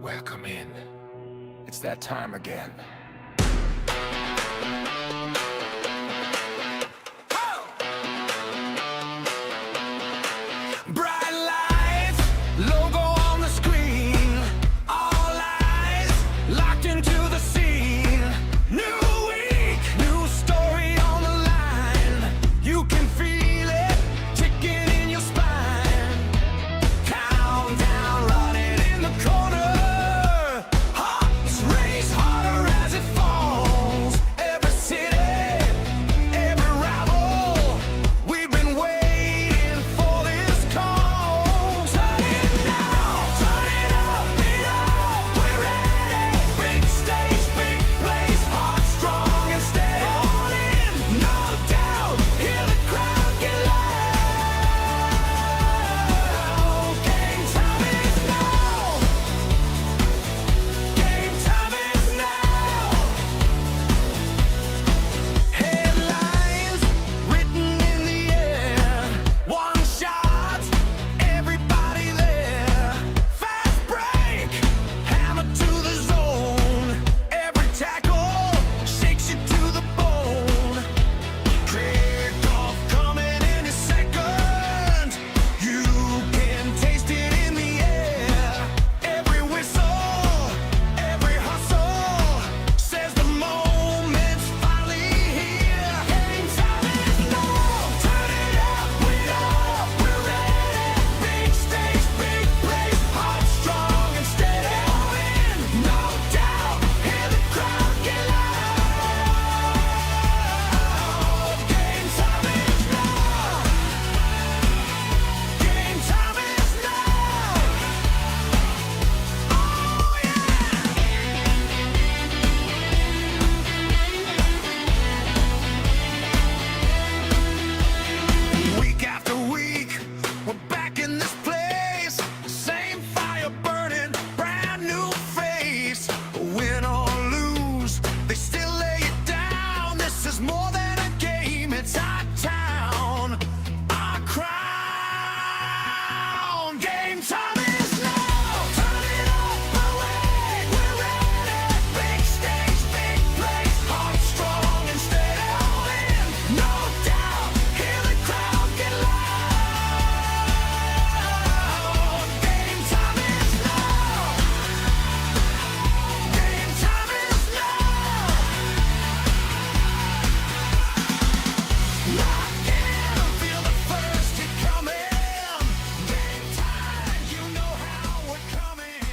Welcome in. It's that time again. Bright lights, logo on the screen. All eyes locked into the scene. New week, new story on the line. You can feel it ticking in your spine. Countdown running in the corner. Hearts race harder as it falls. Every city, every rival. We've been waiting for this call. Turn it now, turn it up, beat up. We're ready. Big stage, big place. Heart strong and steady. All in, no doubt. Hear the crowd get loud. Game time is now. Game time is now. Headlines written in the air. One shot, everybody there. Fast break, hammer to the zone. Every tackle shakes you to the bone. Kickoff coming in a second. You can taste it in the air. Every whistle, every hustle says the moment's finally here. Game time is now. Turn it up, we're ready. Big stage, big place. Heart strong and steady. All in, no doubt. Hear the crowd get loud. Game time is now. Game time is now. Oh yeah. Week after week, we're back in this place. Same fire burning, brand new face. Win or lose, they still lay it down. This is more than a game, it's our town, our crown. Game time is now. Turn it up, away, we're ready. Big stage, big place. Heart strong and steady. All in, no doubt. Hear the crowd get loud. Game time is now. Game time is now. Lock in, feel the first hit coming. Game time, you know how we're coming.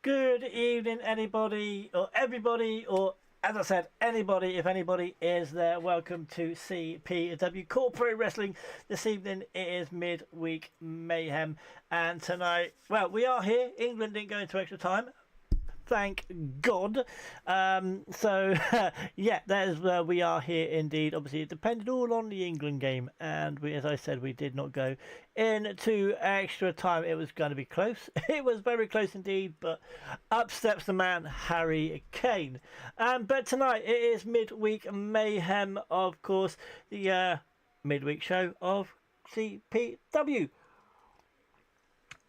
Good evening, anybody or everybody, or as I said, anybody, if anybody is there. Welcome to CPW CORE Pro Wrestling. This evening it is midweek mayhem, and tonight, well, we are here. England didn't go into extra time. Thank God. So yeah, there's where we are here indeed. Obviously, it depended all on the England game, and we, as I said, we did not go into extra time. It was going to be close. It was very close indeed, but up steps the man Harry Kane. But tonight it is midweek mayhem, of course, the midweek show of CPW.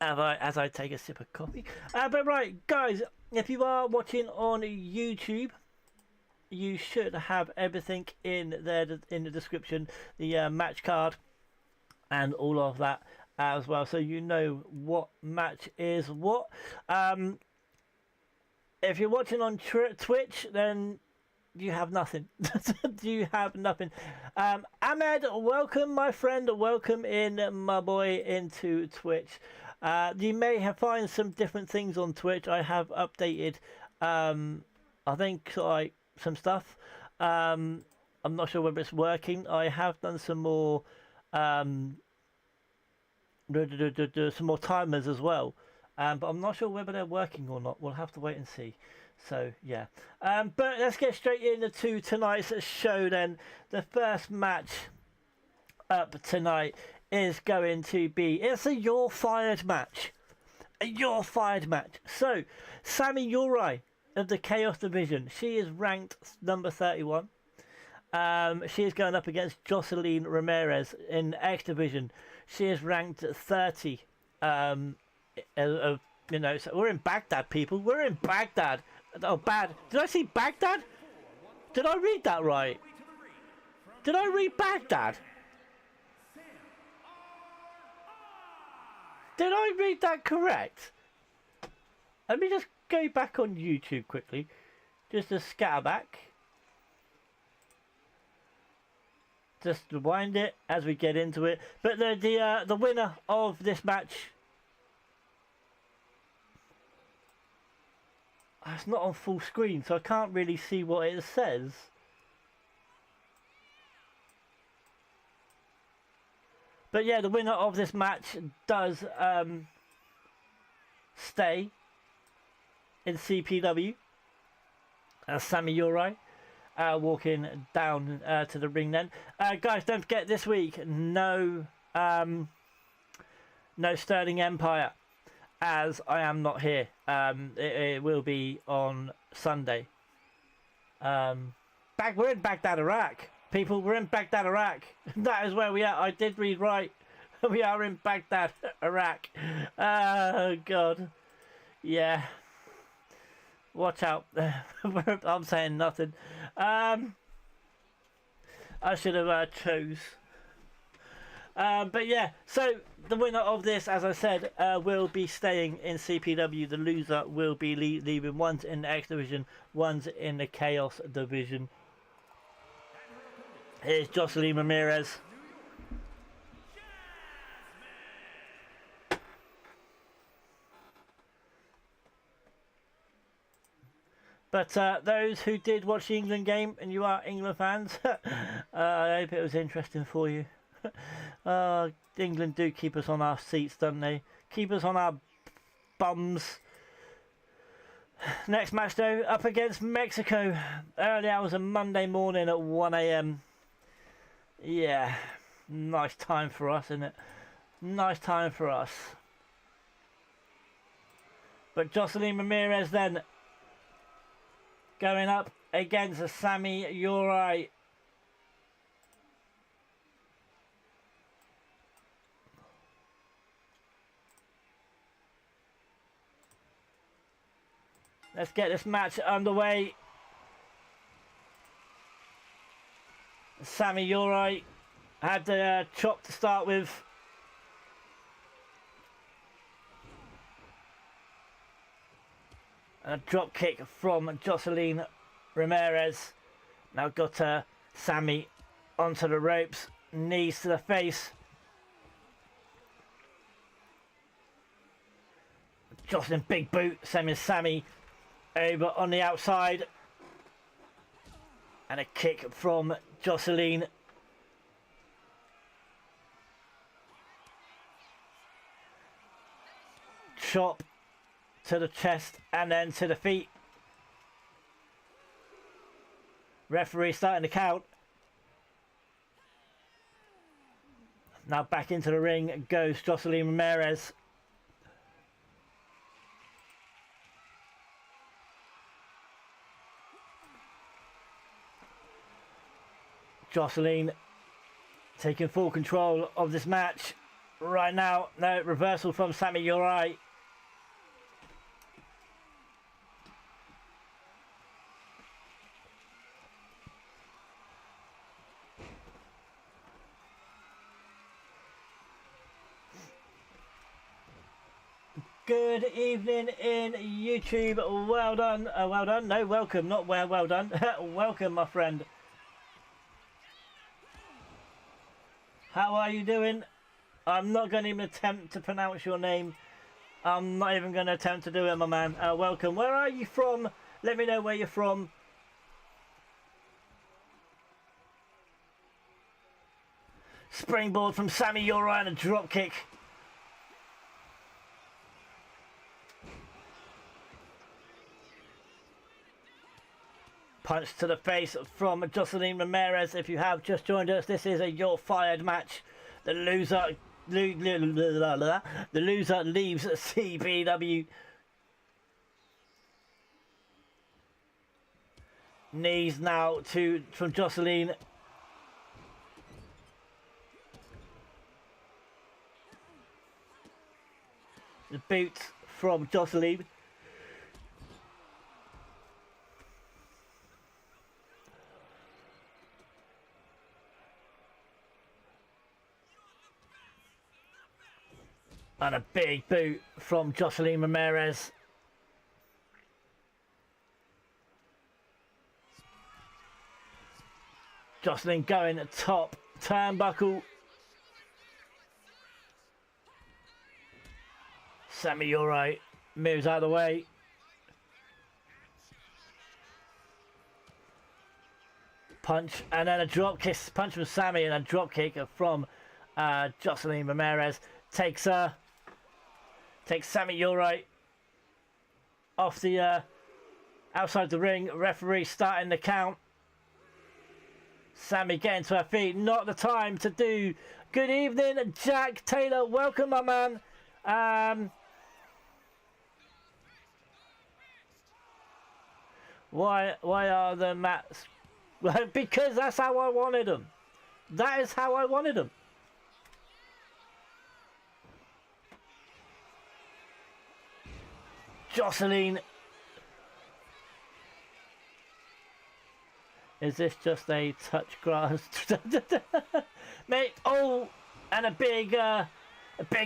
As I take a sip of coffee. But right, guys, if you are watching on YouTube, you should have everything in there in the description, the match card and all of that as well, so you know what match is what. If you're watching on Twitch, then you have nothing. You have nothing. Ahmed, welcome, my friend. Welcome in, my boy, into Twitch. You may have find some different things on Twitch. I have updated, I think, like some stuff. I'm not sure whether it's working. I have done some more, some more timers as well. But I'm not sure whether they're working or not. We'll have to wait and see. So yeah. But let's get straight into tonight's show then. The first match up tonight is going to be, it's a You're Fired match. A You're Fired match. So, Sammy Yuri of the Chaos Division. She is ranked number 31. She is going up against Jocelyn Ramirez in X Division. She is ranked 30. You know, so we're in Baghdad, people. We're in Baghdad. Oh, bad. Did I see Baghdad? Did I read that right? Did I read Baghdad? Did I read that correct? Let me just go back on YouTube quickly. Just to scatter back. Just rewind it as we get into it. But the winner of this match... It's not on full screen, so I can't really see what it says. But yeah, the winner of this match does stay in CPW. Sammy Uri walking down to the ring then. Guys, don't forget this week, no Sterling Empire, as I am not here. It will be on Sunday. We're in Baghdad, Iraq. People, we're in Baghdad, Iraq. That is where we are. I did read right. We are in Baghdad, Iraq. Oh, God. Yeah. Watch out. I'm saying nothing. I should have chose. But yeah, so the winner of this, as I said, will be staying in CPW. The loser will be leaving. One's in the X Division, one's in the Chaos Division. Here's Jocelyn Ramirez. But those who did watch the England game, and you are England fans, I hope it was interesting for you. England do keep us on our seats, don't they? Keep us on our bums. Next match though, up against Mexico. Early hours of Monday morning at 1 AM. Yeah, nice time for us, isn't it? Nice time for us. But Jocelyn Ramirez then going up against Sammy Uri. Let's get this match underway. Sammy Uri had the chop to start with. And a drop kick from Jocelyn Ramirez. Now got Sammy onto the ropes. Knees to the face. Jocelyn big boot. Same as Sammy over on the outside. And a kick from Jocelyn. Chop to the chest and then to the feet. Referee starting to count. Now back into the ring goes Jocelyn Ramirez. Jocelyn taking full control of this match right now. No, reversal from Sammy Uri. Good evening in YouTube. Well done. Well done. No, welcome. Not well done. Welcome, my friend. How are you doing? I'm not going to even attempt to pronounce your name. I'm not even going to attempt to do it, my man. Welcome. Where are you from? Let me know where you're from. Springboard from Sammy Uri and a drop kick. Punch to the face from Jocelyn Ramirez. If you have just joined us, this is a You're Fired match. The loser leaves CPW. Knees now from Jocelyn. The boot from Jocelyn. And a big boot from Jocelyn Ramirez. Jocelyn going top turnbuckle. Sammy, you're right. Moves out of the way. Punch and then a drop kick. Punch from Sammy and a drop kick from Jocelyn Ramirez. Takes Sammy, you're right. Off the outside the ring. Referee starting the count. Sammy getting to her feet. Not the time to do. Good evening, Jack Taylor. Welcome, my man. Why are the mats? Well, because that's how I wanted them. That is how I wanted them. Jocelyn. Is this just a touch grass? Mate, oh, and a big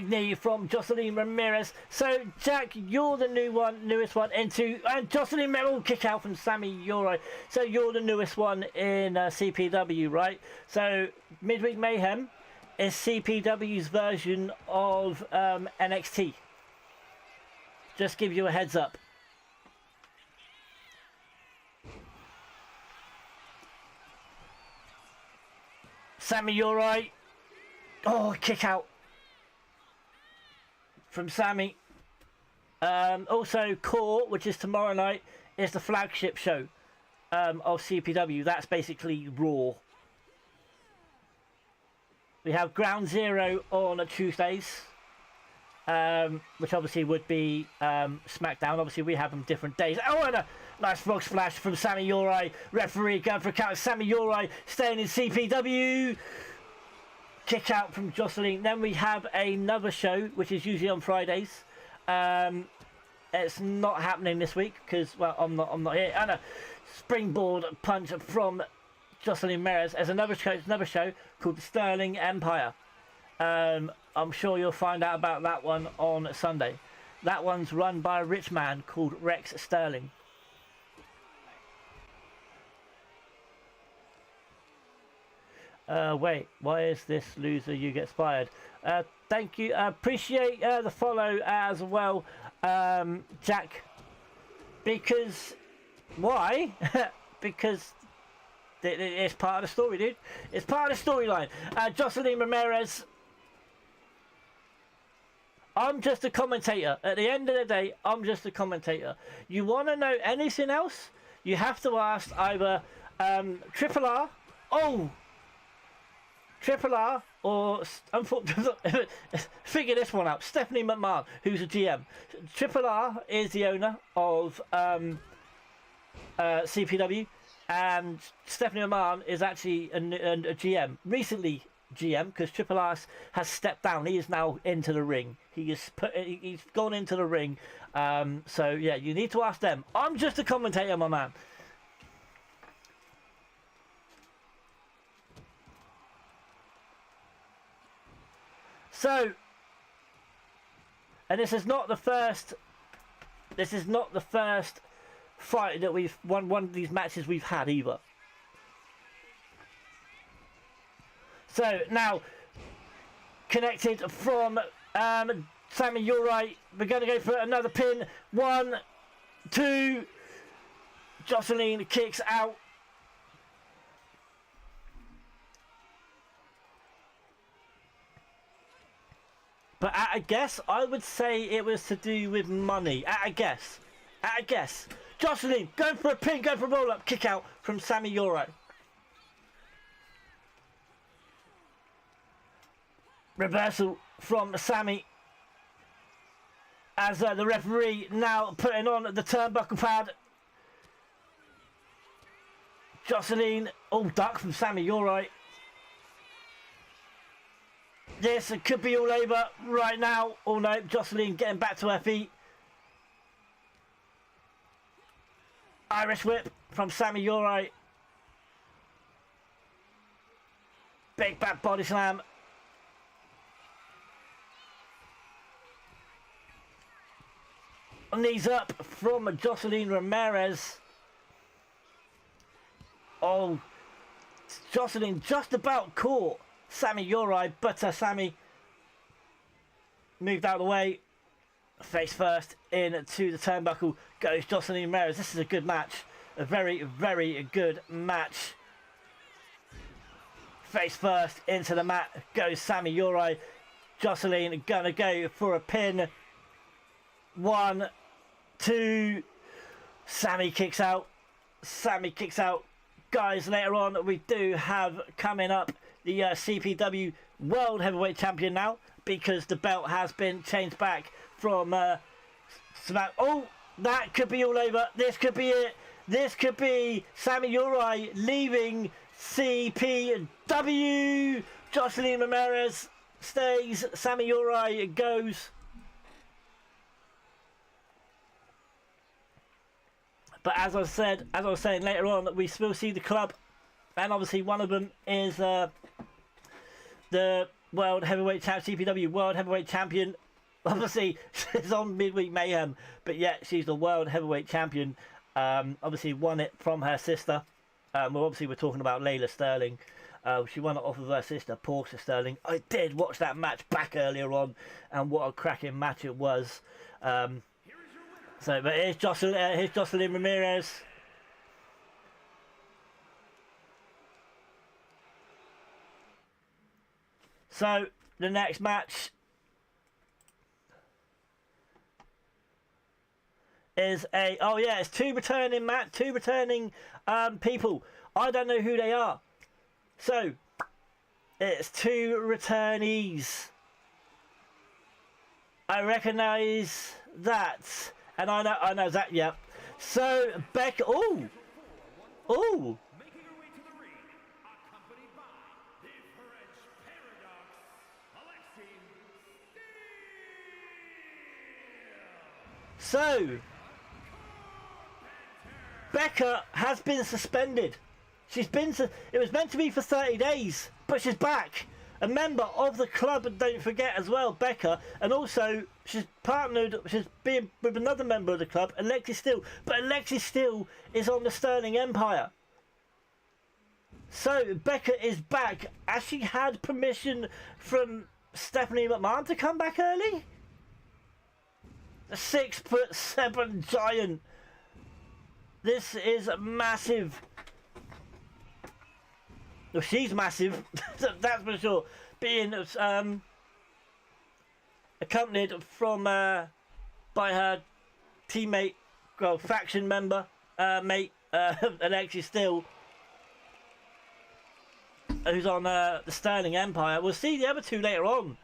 knee from Jocelyn Ramirez. So, Jack, you're the newest one into, and Jocelyn Ramirez kick out from Sammy, you're right. So you're the newest one in CPW, right? So Midweek Mayhem is CPW's version of NXT. Just give you a heads up. Sammy, you're right. Oh, kick out from Sammy. Also, CORE, which is tomorrow night, is the flagship show of CPW. That's basically Raw. We have Ground Zero on Tuesdays, which obviously would be SmackDown. Obviously, we have them different days. Oh, and a nice frog splash from Sammy Yorai. Referee going for a count. Sammy Yorai staying in CPW. Kick out from Jocelyn. Then we have another show, which is usually on Fridays. It's not happening this week because, well, I'm not here. And a springboard punch from Jocelyn Ramirez. There's another show called the Sterling Empire. I'm sure you'll find out about that one on Sunday. That one's run by a rich man called Rex Sterling. Wait, why is this loser you get fired? Thank you. Appreciate the follow as well, Jack. Because, why? Because it's part of the story, dude. It's part of the storyline. Jocelyn Ramirez. I'm just a commentator. At the end of the day, I'm just a commentator. You want to know anything else? You have to ask either Triple R. Oh! Triple R or figure this one out. Stephanie McMahon, who's a GM. Triple R is the owner of CPW, and Stephanie McMahon is actually a GM. Recently GM, because Triple R has stepped down. He is now into the ring. He's gone into the ring. So yeah, you need to ask them. I'm just a commentator, my man. So, and this is not the first fight that we've won, one of these matches we've had either. So now, connected from Sammy, you're right. We're going to go for another pin. 1, 2. Jocelyn kicks out. But at a guess, I would say it was to do with money. At a guess. Jocelyn, going for a pin, going for a roll-up. Kick out from Sammy Yoro. Reversal from Sammy. As the referee now putting on the turnbuckle pad. Jocelyn. Oh, duck from Sammy, you're right. This could be all over right now. Oh no, Jocelyn getting back to her feet. Irish whip from Sammy, you're right. Big back body slam. Knees up from Jocelyn Ramirez. Oh, Jocelyn just about caught Sammy Uri, but Sammy moved out of the way. Face first into the turnbuckle goes Jocelyn Ramirez. This is a good match. A very, very good match. Face first into the mat goes Sammy Uri. Jocelyn gonna go for a pin. 1, 2. Sammy kicks out. Sammy kicks out. Guys, later on we do have coming up the CPW World Heavyweight Champion now, because the belt has been changed back from Smack. Oh, that could be all over. This could be it. This could be Sammy Uri leaving CPW. Jocelyn Ramirez stays. Sammy Uri goes. But as I was saying later on, we will see the club, and obviously one of them is the World Heavyweight Champion, CPW World Heavyweight Champion. Obviously, she's on Midweek Mayhem, but yet she's the World Heavyweight Champion. Obviously, won it from her sister. We're talking about Layla Sterling. She won it off of her sister, Portia Sterling. I did watch that match back earlier on, and what a cracking match it was. But here's Jocelyn Ramirez. So the next match is it's two returning people. I don't know who they are. So it's two returnees. I recognise that. And I know that, yeah. So, Becca, oh! Making her way to the ring, accompanied by the French Paradox, Alexis Steele. So, Becca has been suspended. It was meant to be for 30 days, but she's back. A member of the club, and don't forget as well, Becca, and also she's being with another member of the club, Alexis Steele. But Alexis Steele is on the Sterling Empire. So Becca is back. Has she had permission from Stephanie McMahon to come back early? The 6'7" giant. This is massive. Well, she's massive, that's for sure. Being accompanied from by her teammate, faction member, Alexis Steele, who's on the Sterling Empire. We'll see the other two later on.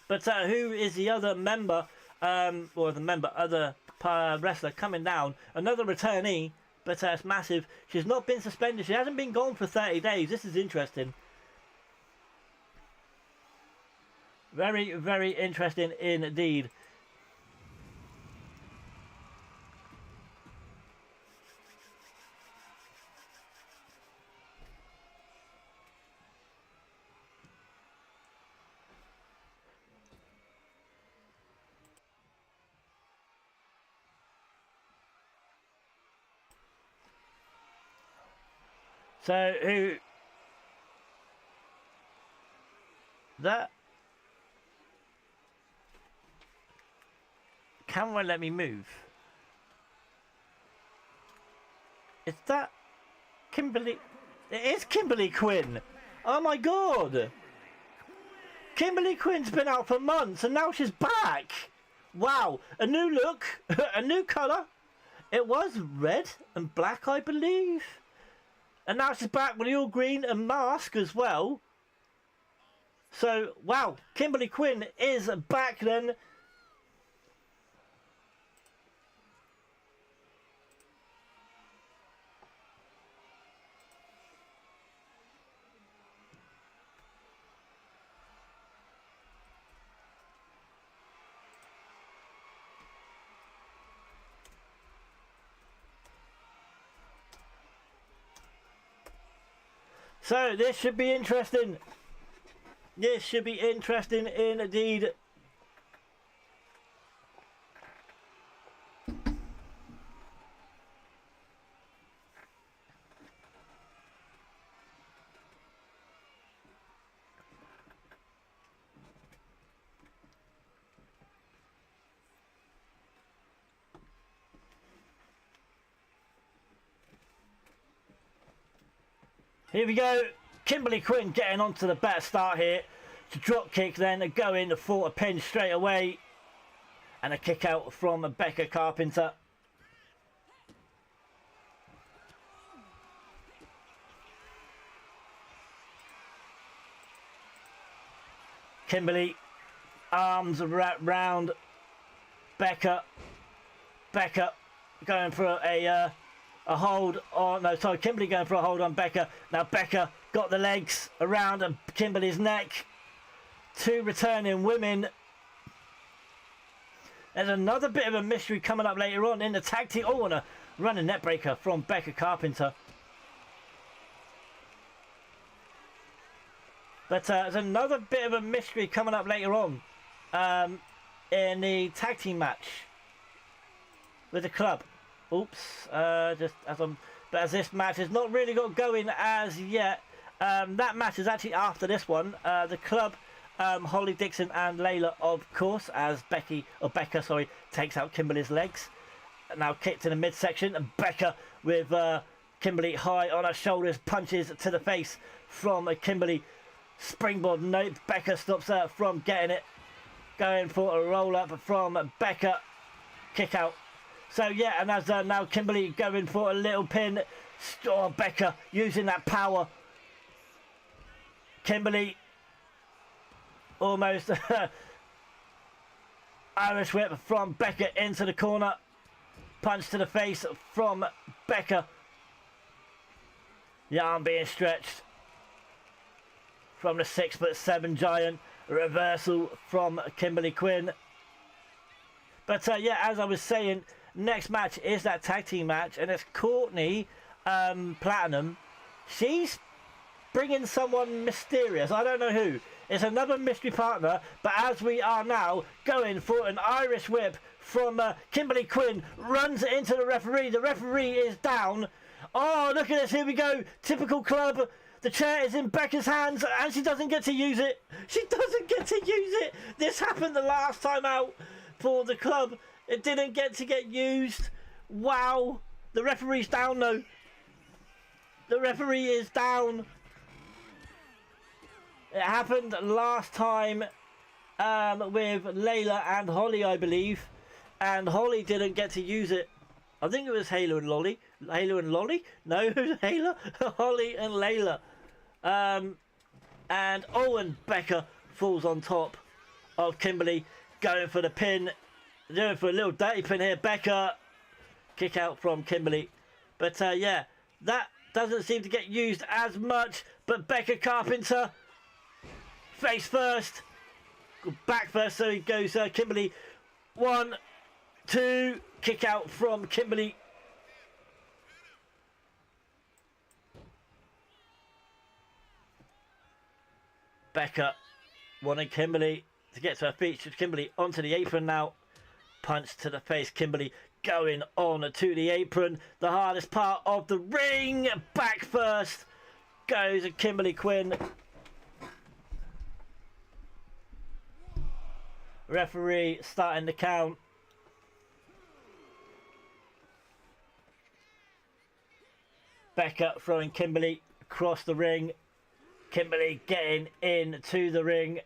But who is the other member, other wrestler coming down? Another returnee. But it's massive. She's not been suspended. She hasn't been gone for 30 days. This is interesting. Very, very interesting indeed. So who? That camera let me move. Is that Kimberly? It is Kimberly Quinn. Oh my god! Kimberly Quinn's been out for months and now she's back. Wow, a new look, a new colour. It was red and black, I believe. And now she's back with the all green and mask as well. So, wow, Kimberly Quinn is back then. So this should be interesting. This should be interesting indeed. Here we go. Kimberly Quinn getting onto the better start here. To drop kick, then go in for a pin straight away. And a kick out from Becca Carpenter. Kimberly, arms wrapped round Becca. Becca going for a hold on, no, sorry, Kimberly going for a hold on Becca. Now Becca got the legs around Kimberly's neck. Two returning women. There's another bit of a mystery coming up later on in the tag team. Oh, and a running net breaker from Becca Carpenter. But there's another bit of a mystery coming up later on in the tag team match with the club. Oops, just as I'm, but as this match has not really got going as yet, that match is actually after this one. The club, Holly Dixon and Layla, of course, as Becca, sorry, takes out Kimberly's legs. Now kicked in the midsection, and Becca with Kimberly high on her shoulders, punches to the face from Kimberly. Springboard, nope, Becca stops her from getting it. Going for a roll up from Becca, kick out. So yeah, and as now Kimberly going for a little pin. Oh, Becca using that power. Kimberly almost Irish whip from Becca into the corner. Punch to the face from Becca. The arm being stretched from the 6'7" giant. Reversal from Kimberly Quinn. But yeah, as I was saying, next match is that tag team match, and it's Courtney Platinum. She's bringing someone mysterious. I don't know who. It's another mystery partner, but as we are now going for an Irish whip from Kimberly Quinn, runs into the referee. The referee is down. Oh, look at this. Here we go. Typical club. The chair is in Becca's hands, and she doesn't get to use it. She doesn't get to use it. This happened the last time out for the club. It didn't get used. Wow. The referee's down though. The referee is down. It happened last time with Layla and Holly, I believe. And Holly didn't get to use it. I think it was Halo and Lolly. Halo and Lolly? No, it was Layla. Holly and Layla. And Owen Becca falls on top of Kimberly, going for the pin. Doing for a little dirty pin here. Becca, kick out from Kimberly. But yeah, that doesn't seem to get used as much. But Becca Carpenter, face first, back first. So he goes Kimberly. 1, 2, kick out from Kimberly. Becca wanting Kimberly to get to her feet. Kimberly onto the apron now. Punch to the face. Kimberly going on to the apron. The hardest part of the ring. Back first goes Kimberly Quinn. Referee starting the count. Becca throwing Kimberly across the ring. Kimberly getting into the ring.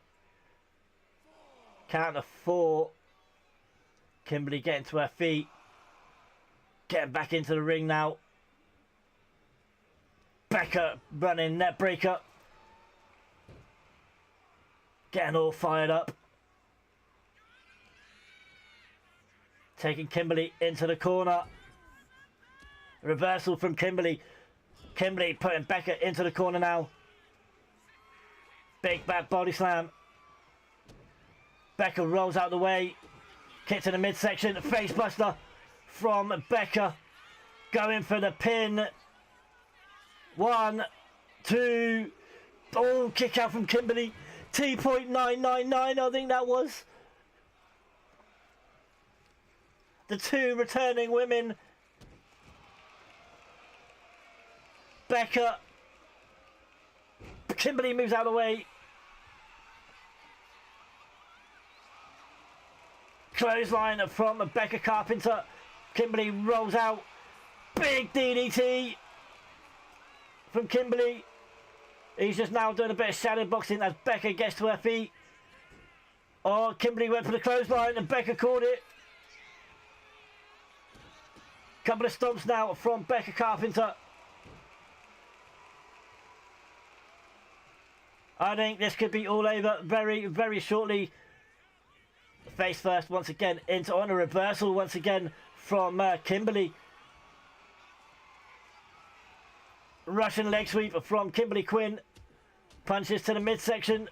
Count of 4. Kimberly getting to her feet. Getting back into the ring now. Becca running net breaker. Getting all fired up. Taking Kimberly into the corner. Reversal from Kimberly. Kimberly putting Becca into the corner now. Big bad body slam. Becca rolls out the way. Kick to the midsection. Face buster from Becca. Going for the pin. 1, 2. Oh, kick out from Kimberly. T.999, I think that was. The two returning women. Becca. Kimberly moves out of the way. Clothesline from Becca Carpenter. Kimberly rolls out. Big DDT from Kimberly. He's just now doing a bit of shadow boxing as Becca gets to her feet. Oh, Kimberly went for the clothesline and Becca caught it. Couple of stomps now from Becca Carpenter. I think this could be all over very, very shortly. Face first once again into on a reversal once again from Kimberly. Russian leg sweep from Kimberly Quinn. Punches to the midsection.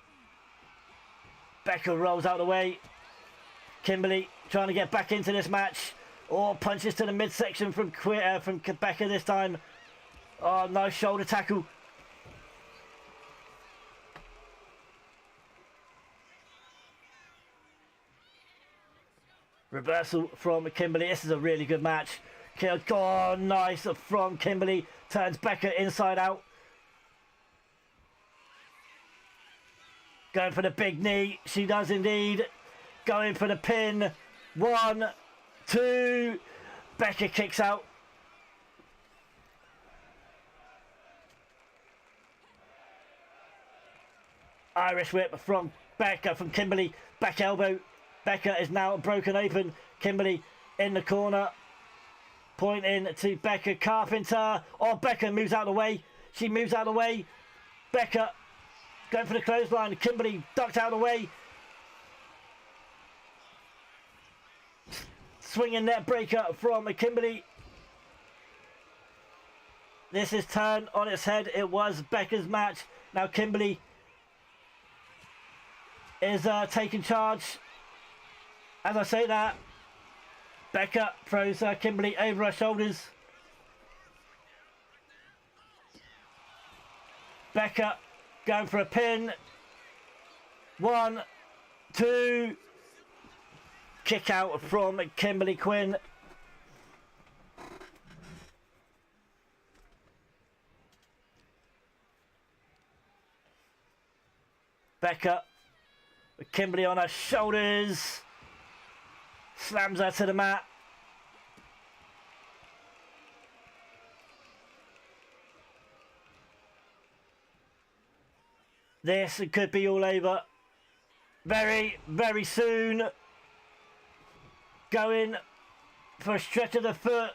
Becca rolls out of the way. Kimberly trying to get back into this match. Oh, punches to the midsection from Becca this time. Oh, nice shoulder tackle. Reversal from Kimberly. This is a really good match. Oh, nice from Kimberly. Turns Becca inside out. Going for the big knee. She does indeed. Going for the pin. 1, 2. Becca kicks out. Irish whip from Becca, from Kimberly. Back elbow. Becca is now broken open. Kimberly in the corner. Pointing to Becca Carpenter. Oh, Becca moves out of the way. She moves out of the way. Becca going for the clothesline. Kimberly ducked out of the way. Swinging net breaker from Kimberly. This is turned on its head. It was Becca's match. Now Kimberly is taking charge. As I say that, Becca throws Kimberly over her shoulders. Becca going for a pin. 1, 2. Kick out from Kimberly Quinn. Becca with Kimberly on her shoulders. Slams her to the mat. This could be all over very, very soon. Going for a stretch of the foot.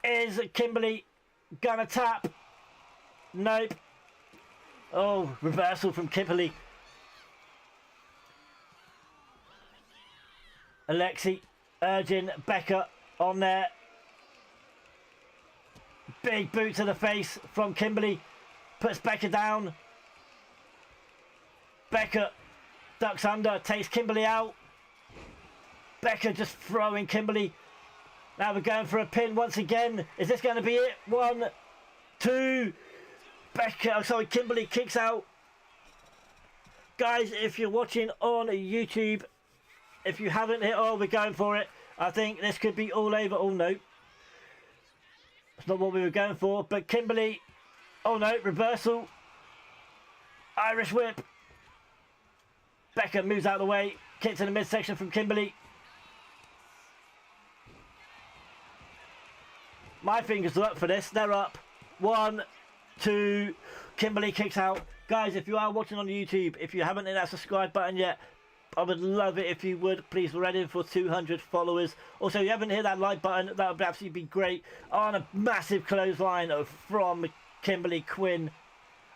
Is Kimberly gonna tap? Nope. Oh, reversal from Kimberly. Alexi urging Becca on there. Big boot to the face from Kimberly. Puts Becca down. Becca ducks under, takes Kimberly out. Becca just throwing Kimberly. Now we're going for a pin once again. Is this going to be it? 1, 2. Kimberly kicks out. Guys, if you're watching on YouTube, if you haven't hit, we're going for it. I think this could be all over. Oh, no. That's not what we were going for. But Kimberly, oh, no, reversal. Irish whip. Becca moves out of the way. Kick to the midsection from Kimberly. My fingers are up for this. They're up. 1, 2. Kimberly kicks out. Guys, if you are watching on YouTube, if you haven't hit that subscribe button yet, I would love it if you would. Please, we're ready for 200 followers. Also, if you haven't hit that like button, that would absolutely be great. On a massive clothesline from Kimberly Quinn.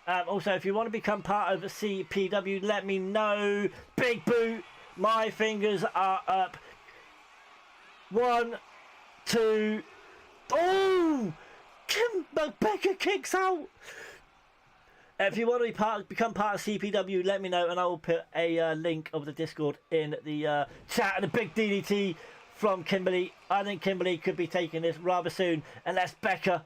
Also, if you want to become part of CPW, let me know. Big boot. My fingers are up. 1, 2. Oh! Becca kicks out. If you want to become part of CPW, let me know, and I will put a link of the Discord in the chat. And a big DDT from Kimberly. I think Kimberly could be taking this rather soon, unless Becca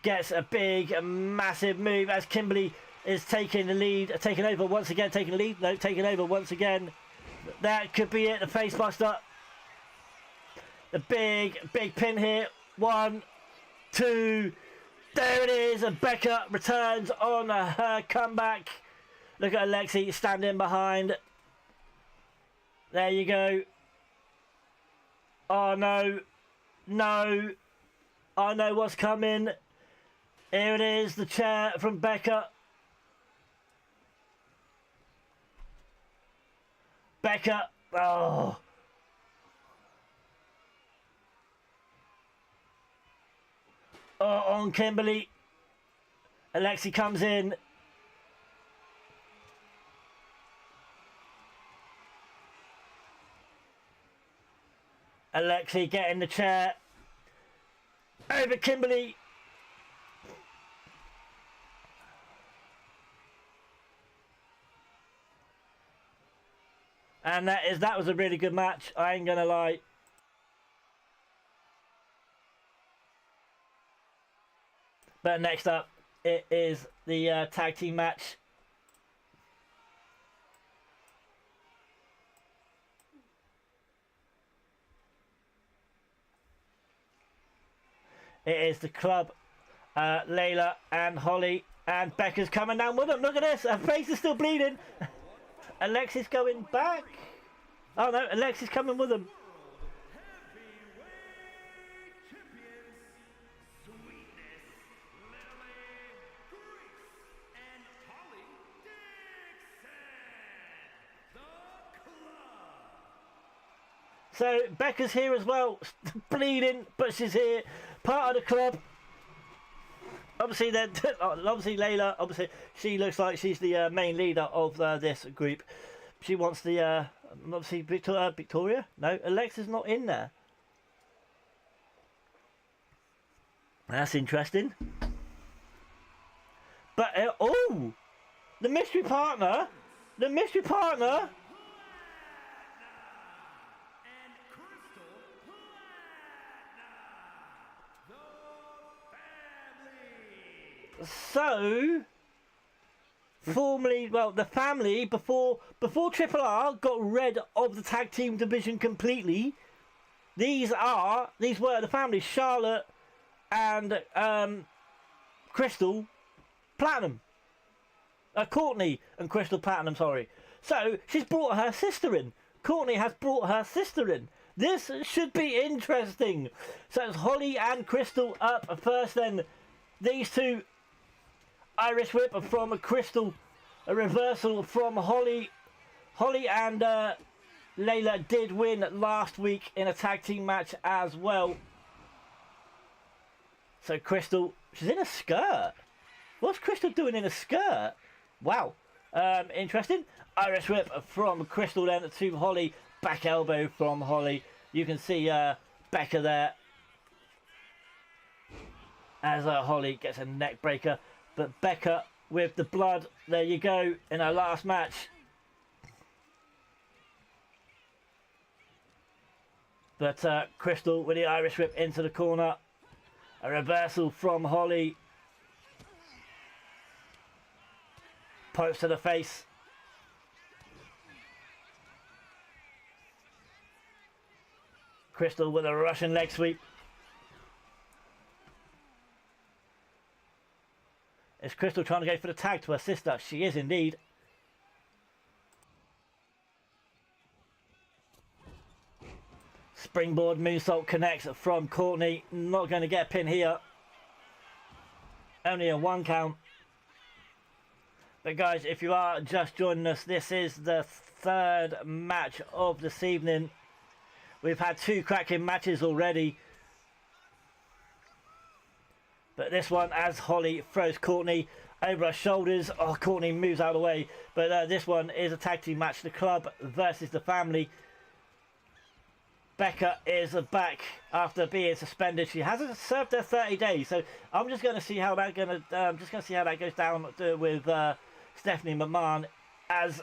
gets a big, massive move as Kimberly is taking the lead, taking over once again, taking the lead, no, taking over once again. That could be it, the face buster. The big pin here. 1, 2, there it is, and Becca returns on her comeback. Look at Alexi standing behind. There you go. Oh no, no, I know what's coming. Here it is, the chair from Becca. Becca, oh. Oh, on Kimberly. Alexi comes in. Alexi getting the chair. Over Kimberly. And that was a really good match, I ain't gonna lie. But next up, it is the tag team match. It is the club, Layla and Holly, and Becca's coming down with them. Look at this, her face is still bleeding. Alexis going back. Oh no, Alexis coming with them. So Becca's here as well, bleeding, but she's here, part of the club. Obviously, obviously Layla, obviously she looks like she's the main leader of this group. She wants the obviously Victoria. No, Alexa's not in there. That's interesting. But oh, the mystery partner, the mystery partner. So, formerly, well, the family before Triple R got rid of the tag team division completely. These were the family, Charlotte and Crystal Platinum, Courtney and Crystal Platinum. Sorry. So she's brought her sister in. Courtney has brought her sister in. This should be interesting. So it's Holly and Crystal up first. Then these two. Irish whip from Crystal, a reversal from Holly. Holly and Layla did win last week in a tag team match as well. So Crystal, she's in a skirt. What's Crystal doing in a skirt? Wow, interesting. Irish whip from Crystal then to Holly. Back elbow from Holly. You can see Becca there as Holly gets a neck breaker. But Becca with the blood, there you go, in her last match. But Crystal with the Irish whip into the corner. A reversal from Holly. Pokes to the face. Crystal with a Russian leg sweep. Is Crystal trying to go for the tag to her sister? She is indeed. Springboard moonsault connects from Courtney. Not going to get a pin here. Only a 1 count. But guys, if you are just joining us, this is the 3rd match of this evening. We've had 2 cracking matches already. But this one, as Holly throws Courtney over her shoulders. Oh, Courtney moves out of the way. But this one is a tag team match. The club versus the family. Becca is back after being suspended. She hasn't served her 30 days. So I'm just going to see how that goes down with Stephanie McMahon as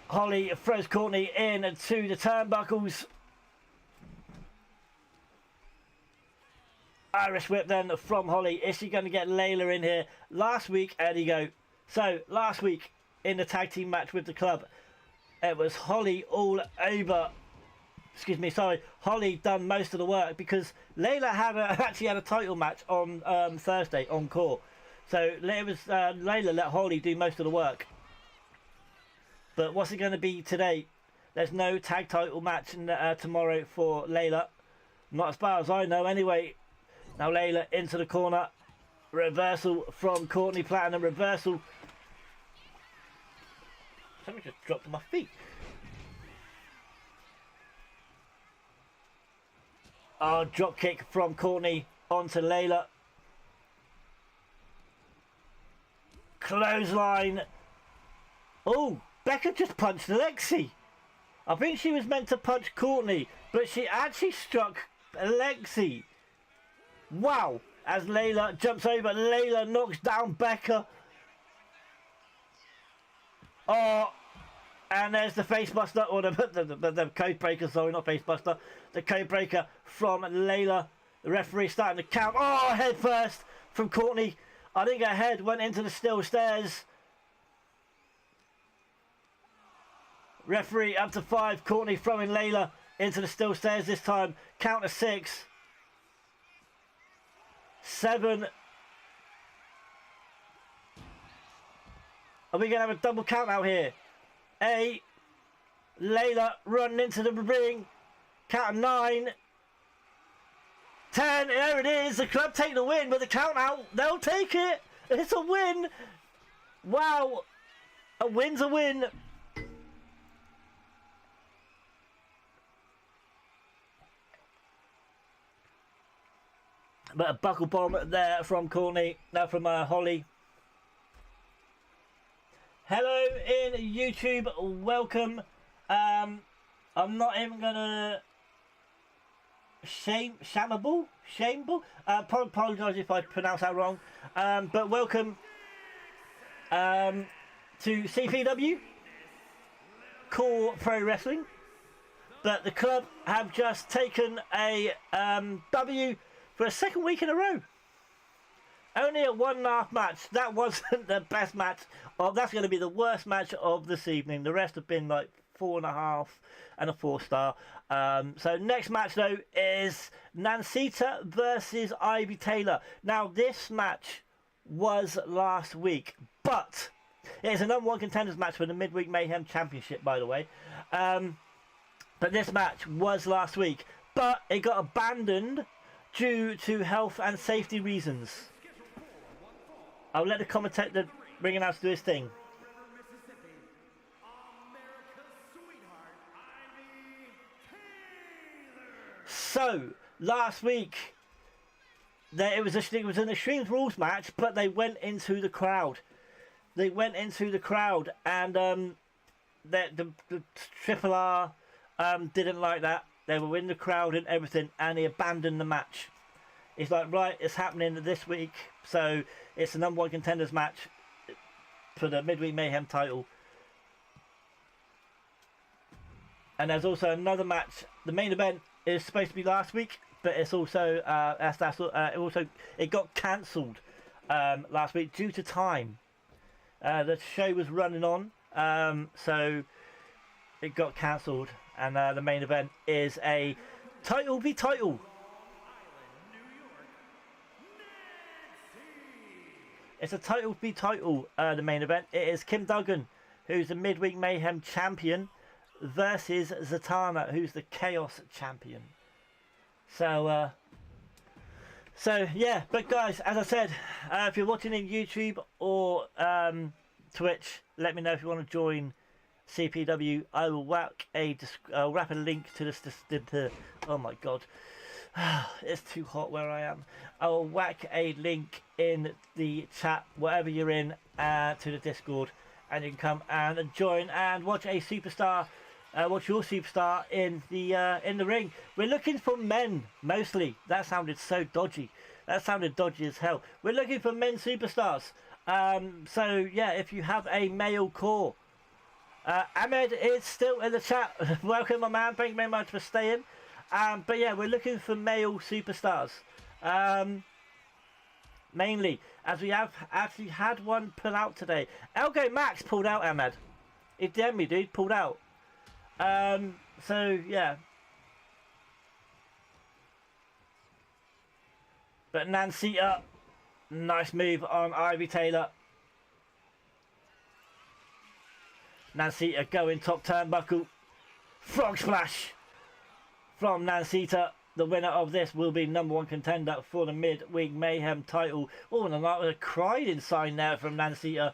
Holly throws Courtney into the turnbuckles. Irish whip then from Holly. Is she going to get Layla in here? Last week, there you go. So, last week in the tag team match with the club, it was Holly all over. Excuse me, sorry. Holly done most of the work because Layla actually had a title match on Thursday on CORE. So, it was Layla let Holly do most of the work. But what's it going to be today? There's no tag title match tomorrow for Layla. Not as far as I know anyway. Now Layla into the corner. Reversal from Courtney Platinum. Reversal. Something just dropped on my feet. Oh, drop kick from Courtney onto Layla. Clothesline. Oh, Becca just punched Alexi. I think she was meant to punch Courtney, but she actually struck Alexi. Wow. As Layla jumps over, Layla knocks down Becca. Oh, and there's the face buster, or the code breaker, sorry, not face buster. The code breaker from Layla. The referee starting to count. Oh, head first from Courtney. I think her head went into the steel stairs. Referee up to 5. Courtney throwing Layla into the steel stairs this time. Count to 6. 7. Are we going to have a double count out here? 8. Layla running into the ring. Count to 9. 10. There it is. The club take the win, but the count out, they'll take it. It's a win. Wow. A win's a win. But a buckle bomb there from Courtney, now from Holly. Hello in YouTube, welcome. I'm not even gonna shameable. Apologise if I pronounce that wrong. But welcome to CPW CORE Pro Wrestling. But the club have just taken a W for a second week in a row. Only a 1.5 match. That wasn't the best match. That's going to be the worst match of this evening. The rest have been like 4.5 and a 4-star. So next match though is Nancita versus Ivy Taylor. Now this match was last week, but it is a #1 contenders match for the Midweek Mayhem Championship, by the way. But this match was last week, but it got abandoned due to health and safety reasons. I'll let the commentator ring announcer do his thing. So last week, it was an Extreme Rules match, but they went into the crowd. They went into the crowd, and the Triple R didn't like that. They were in the crowd and everything, and he abandoned the match. He's like, right, it's happening this week, so it's the #1 contenders match for the Midweek Mayhem title. And there's also another match. The main event is supposed to be last week, but it's also it got cancelled last week due to time. The show was running on, so it got cancelled. And the main event is a title v title. It's a title v title, the main event. It is Kim Duggan, who's the Midweek Mayhem champion, versus Zatanna, who's the Chaos champion. So yeah, but guys, as I said, if you're watching in YouTube or Twitch, let me know if you want to join CPW. I will wrap a link to this. Oh my god, it's too hot where I am. I will whack a link in the chat, wherever you're in, to the Discord, and you can come and join and watch a superstar. Watch your superstar in the ring. We're looking for men mostly. That sounded so dodgy. That sounded dodgy as hell. We're looking for men superstars. So yeah, if you have a male core. Ahmed is still in the chat. Welcome, my man. Thank you very much for staying. But yeah, we're looking for male superstars. Mainly, as we have actually had one pull out today. Elgo Max pulled out, Ahmed. It damn me, dude, pulled out. So, yeah. But Nancita, nice move on Ivy Taylor. Nancita going top turnbuckle. Frog splash from Nancita. The winner of this will be #1 contender for the Midweek Mayhem title. Oh, and a crying sign there from Nancita.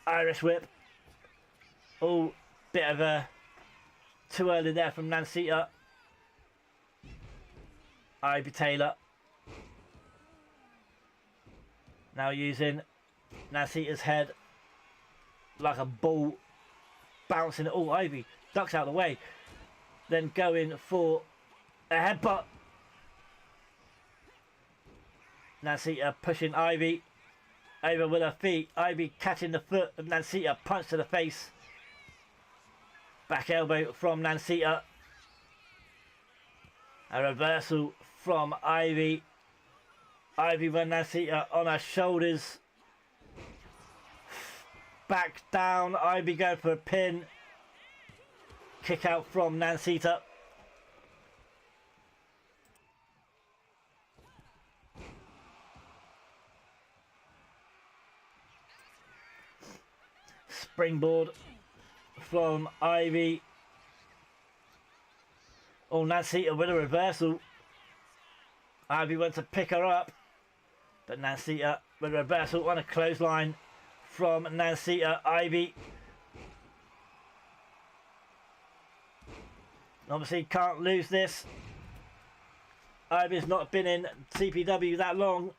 Irish whip. Oh, bit of a too early there from Nancita. Ivy Taylor. Now using Nancita's head like a ball, bouncing it. Oh, Ivy ducks out of the way. Then going for a headbutt. Nancita pushing Ivy over with her feet. Ivy catching the foot of Nancita, punch to the face. Back elbow from Nancita. A reversal from Ivy. Ivy with Nancita on her shoulders. Back down. Ivy going for a pin. Kick out from Nancita. Springboard from Ivy. Oh, Nancita with a reversal. Ivy went to pick her up, but Nancita with a reversal on a clothesline from Nancita. Ivy obviously can't lose this. Ivy's not been in CPW that long.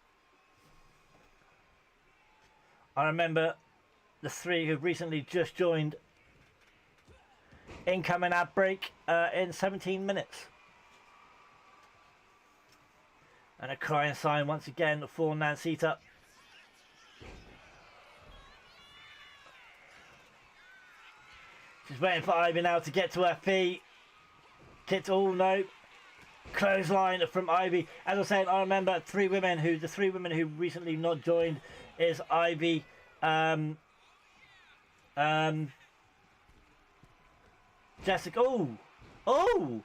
I remember the three who've recently just joined. Incoming ad break in 17 minutes. And a crying sign once again for Nancita. She's waiting for Ivy now to get to her feet. Oh no. Clothesline from Ivy. As I was saying, I remember the three women who recently not joined is Ivy, Jessica. Oh,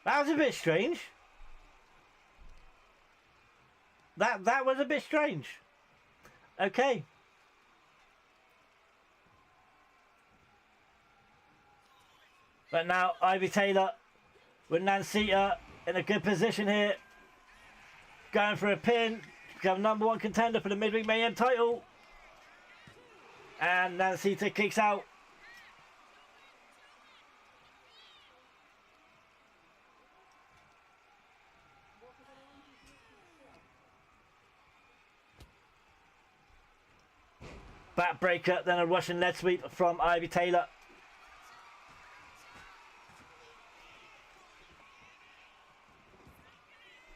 that was a bit strange. That was a bit strange. Okay. But now Ivy Taylor with Nancita in a good position here. Going for a pin. Become #1 contender for the Midweek Mayhem title. And Nancita kicks out. Backbreaker, then a Russian leg sweep from Ivy Taylor.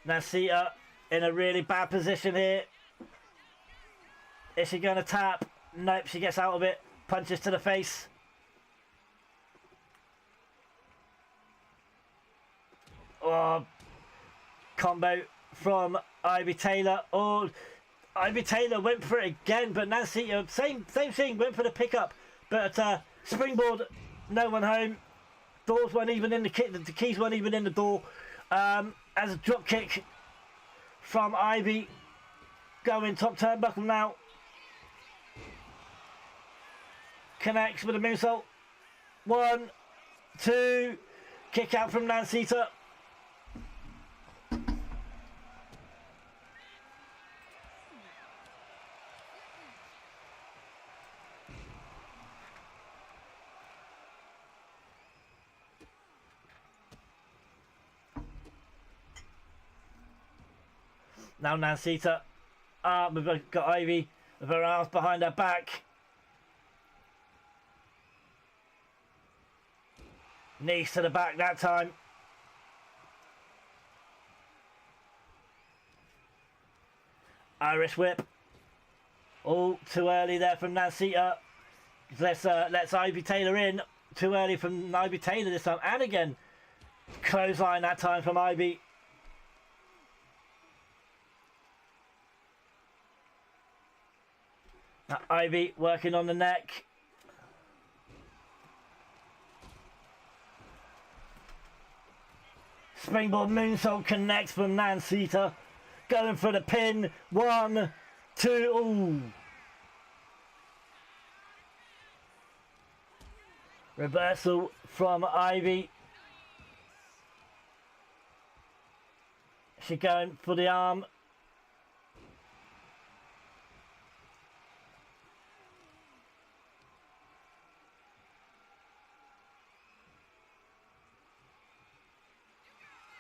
Nancita in a really bad position here. Is she going to tap? Nope, she gets out of it. Punches to the face. Oh, combo from Ivy Taylor. Oh, Ivy Taylor went for it again, but Nancita, same thing, went for the pickup. But springboard, no one home. Doors weren't even in the keys weren't even in the door. As a drop kick from Ivy, going top turnbuckle now. Connects with a moonsault. 1, 2, kick out from Nancita. Now Nancita, we've got Ivy with her arms behind her back. Knees to the back that time. Irish whip. Oh, too early there from Nancita. Let's Ivy Taylor in. Too early from Ivy Taylor this time. And again, clothesline that time from Ivy. Now Ivy working on the neck. Springboard moonsault connects from Nansita. Going for the pin. 1, 2. Ooh. Reversal from Ivy. She's going for the arm.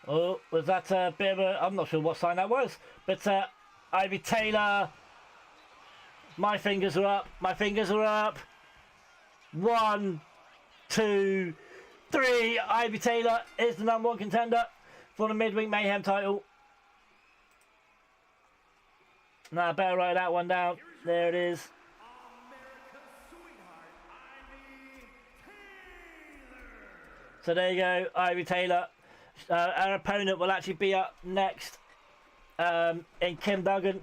Oh, was that a bit of a... I'm not sure what sign that was. But Ivy Taylor. My fingers are up. My fingers are up. 1, 2, 3. Ivy Taylor is the #1 contender for the Midweek Mayhem title. Now I better write that one down. There it is. So there you go, Ivy Taylor. Our opponent will actually be up next in Kim Duggan.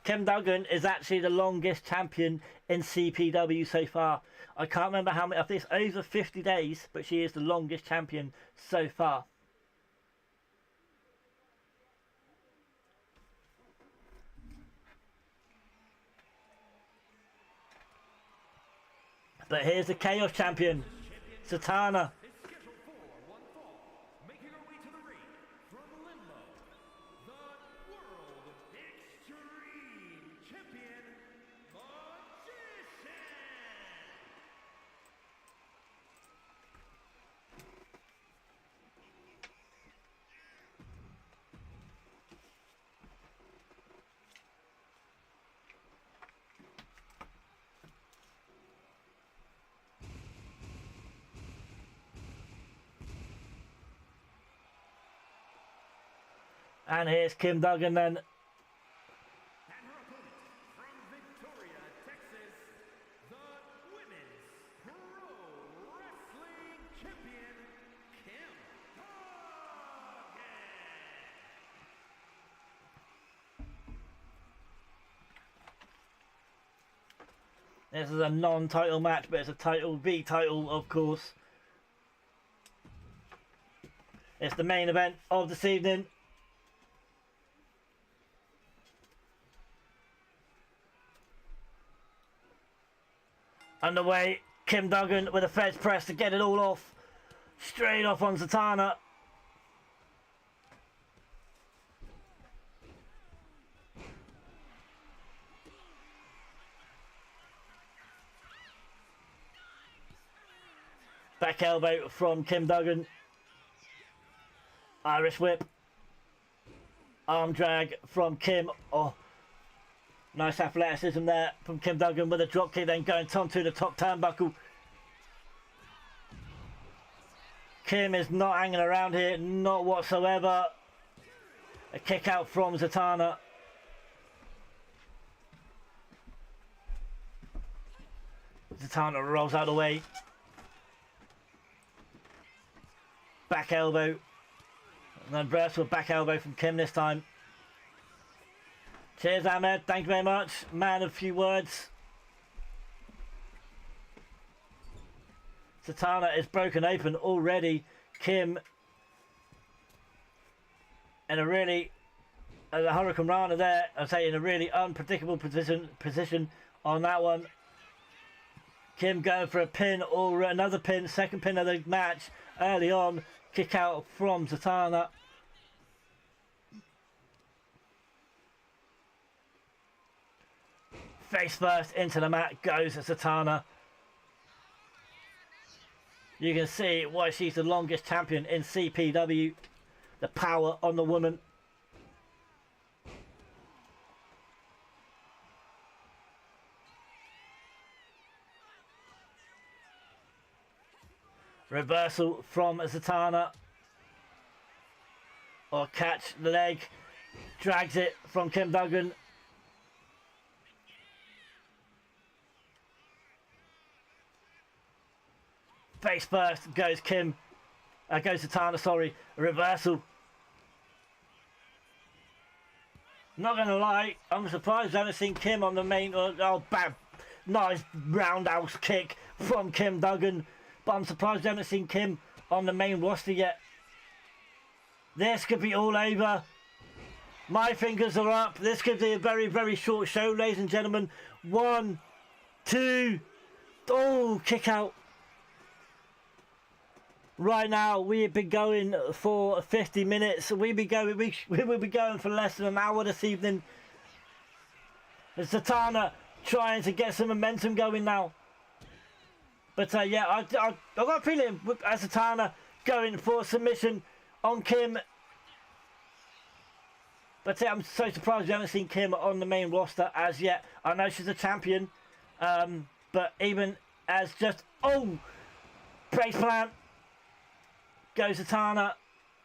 Kim Duggan is actually the longest champion in CPW so far. I can't remember how many, I think it's over 50 days, but she is the longest champion so far. But here's the Chaos champion, Satana. And here's Kim Duggan then. And her opponent from Victoria, Texas, the Women's Pro Wrestling Champion, Kim Duggan. This is a non-title match, but it's a title V title, of course. It's the main event of this evening. Underway, Kim Duggan with a fence press to get it all off. Straight off on Zatanna. Back elbow from Kim Duggan. Irish whip. Arm drag from Kim. Oh. Nice athleticism there from Kim Duggan with a drop kick, then going onto the top turnbuckle. Kim is not hanging around here, not whatsoever. A kick out from Zatanna. Zatanna rolls out of the way. Back elbow. And then reversal back elbow from Kim this time. Cheers, Ahmed. Thank you very much. Man of few words. Zatanna is broken open already. Kim in a really, the Hurricane Rana there, I'd say in a really unpredictable position on that one. Kim going for a pin or another pin, second pin of the match early on. Kick out from Zatanna. Face first into the mat goes Zatanna. You can see why she's the longest champion in CPW. The power on the woman. Reversal from Zatanna. Or catch the leg. Drags it from Kim Duggan. Face first goes Kim. Goes Zatanna, sorry. A reversal. Not going to lie, I'm surprised I haven't seen Kim on the main... Oh, bam. Nice roundhouse kick from Kim Duggan. But I'm surprised I haven't seen Kim on the main roster yet. This could be all over. My fingers are up. This could be a very, very short show, ladies and gentlemen. 1, 2... Oh, kick out. Right now, we have been going for 50 minutes. We will be going for less than an hour this evening. It's Zatanna trying to get some momentum going now. But yeah, I've got a feeling as Zatanna going for submission on Kim. But I'm so surprised we haven't seen Kim on the main roster as yet. I know she's a champion. But even as just... Oh! Brace plant. Goes Zatanna.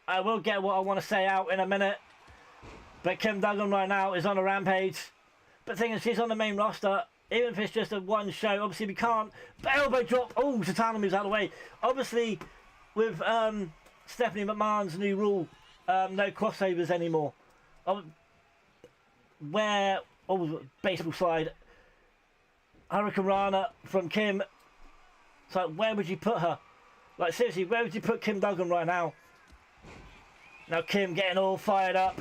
I will get what I want to say out in a minute. But Kim Duggan right now is on a rampage. But the thing is, she's on the main roster. Even if it's just a one show, obviously we can't. But elbow drop. Oh, Zatanna moves out of the way. Obviously, with Stephanie McMahon's new rule, no crossovers anymore. Where... Oh, baseball slide. Hurricane Rana from Kim. So where would you put her? Like seriously, where would you put Kim Duggan right now? Now Kim getting all fired up.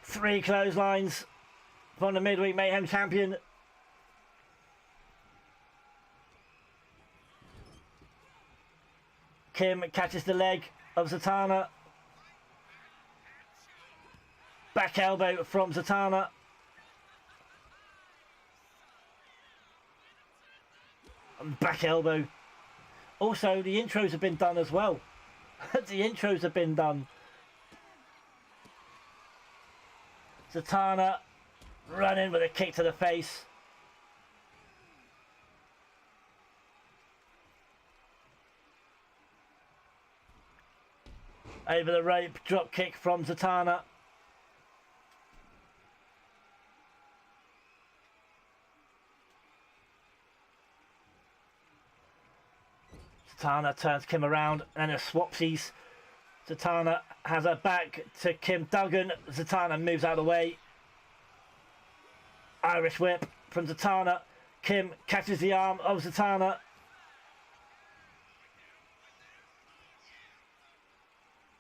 3 clotheslines from the Midweek Mayhem champion. Kim catches the leg of Zatanna. Back elbow from Zatanna. Back elbow. Also, the intros have been done as well. The intros have been done. Zatanna running with a kick to the face. Over the rope, drop kick from Zatanna. Zatanna turns Kim around and a swapsies. Zatanna has her back to Kim Duggan. Zatanna moves out of the way. Irish whip from Zatanna. Kim catches the arm of Zatanna.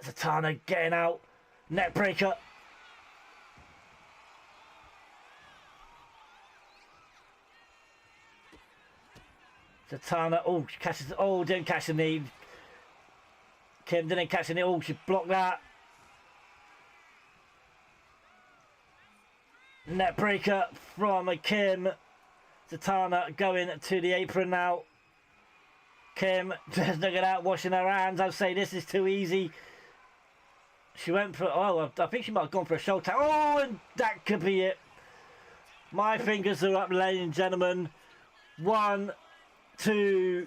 Zatanna getting out. Neck breaker. Zatanna, oh, she catches, oh, didn't catch the knee. Kim didn't catch the knee, oh, she blocked that. Net breaker from Kim. Zatanna going to the apron now. Kim just looking out, washing her hands. I'd say this is too easy. She went for, oh, I think she might have gone for a shoulder. Oh, and that could be it. My fingers are up, ladies and gentlemen. 1, 2,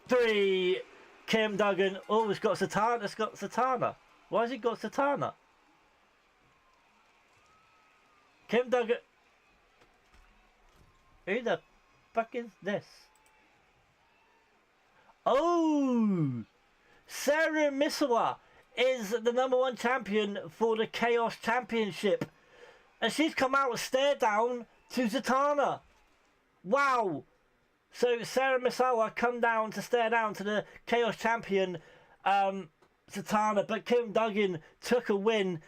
3. Kim Duggan. Oh, it's got Zatanna. It's got Zatanna. Why has it got Zatanna? Kim Duggan. Who the fuck is this? Oh! Sarah Misawa is the #1 champion for the Chaos Championship. And she's come out with stare down to Zatanna. Wow! So Sarah Misawa come down to stare down to the Chaos Champion, Zatanna, but Kim Duggan took a win.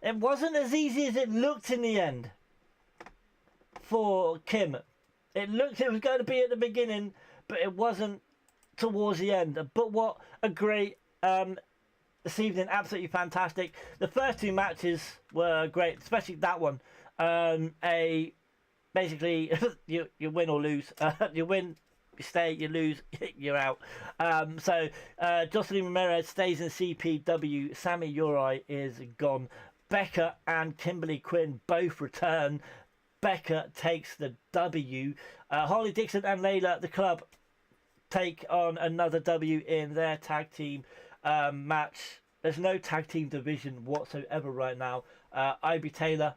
It wasn't as easy as it looked in the end for Kim. It looked it was going to be at the beginning, but it wasn't towards the end. But what a great this evening, absolutely fantastic. The first 2 matches were great, especially that one. Basically, you win or lose. You win, you stay, you lose, you're out. So Jocelyn Ramirez stays in CPW. Sammy Uri is gone. Becca and Kimberly Quinn both return. Becca takes the W. Holly Dixon and Layla, the club, take on another W in their tag team match. There's no tag team division whatsoever right now. Ivy Taylor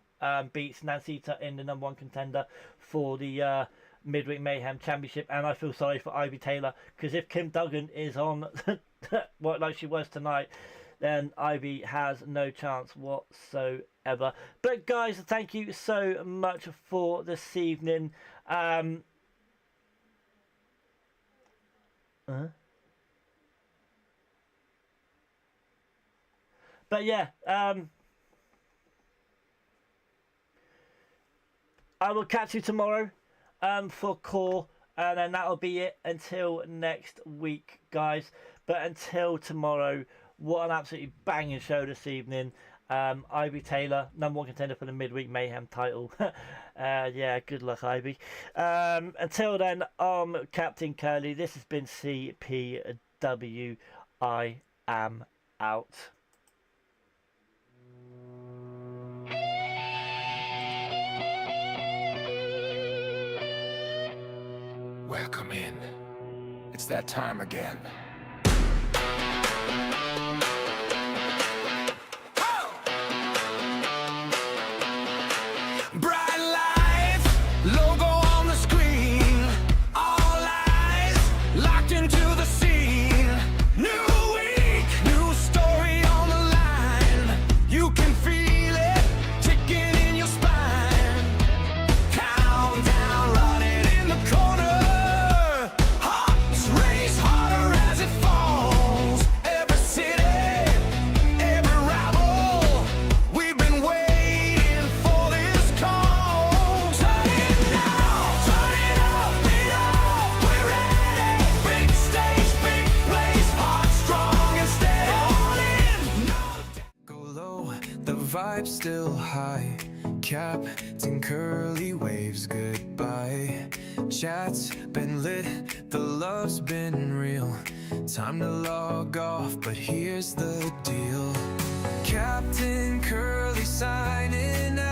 beats Nancita in the #1 contender for the Midweek Mayhem Championship, and I feel sorry for Ivy Taylor, because if Kim Duggan is on like she was tonight, then Ivy has no chance whatsoever. But guys, thank you so much for this evening. But yeah, I will catch you tomorrow for Core, and then that'll be it until next week, guys. But until tomorrow, what an absolutely banging show this evening. Ivy Taylor, #1 contender for the Midweek Mayhem title. Yeah, good luck, Ivy. Until then, I'm Captain Curly. This has been CPW. I am out. Welcome in. It's that time again. Bright lights, logo on the screen. All eyes locked into the scene. New week, new story on the line. You can feel it ticking in your spine. Countdown running in the corner. Hearts race harder as it falls. Every city, every rival. We've been waiting for this call. Turn it now, turn it up, we're ready. Big stage, big place, heart strong and steady. All in, no go low, the vibe's still high. Captain Curly waves goodbye. Chat's been lit, the love's been real. Time to log off, but here's the deal. Captain Curly signing out.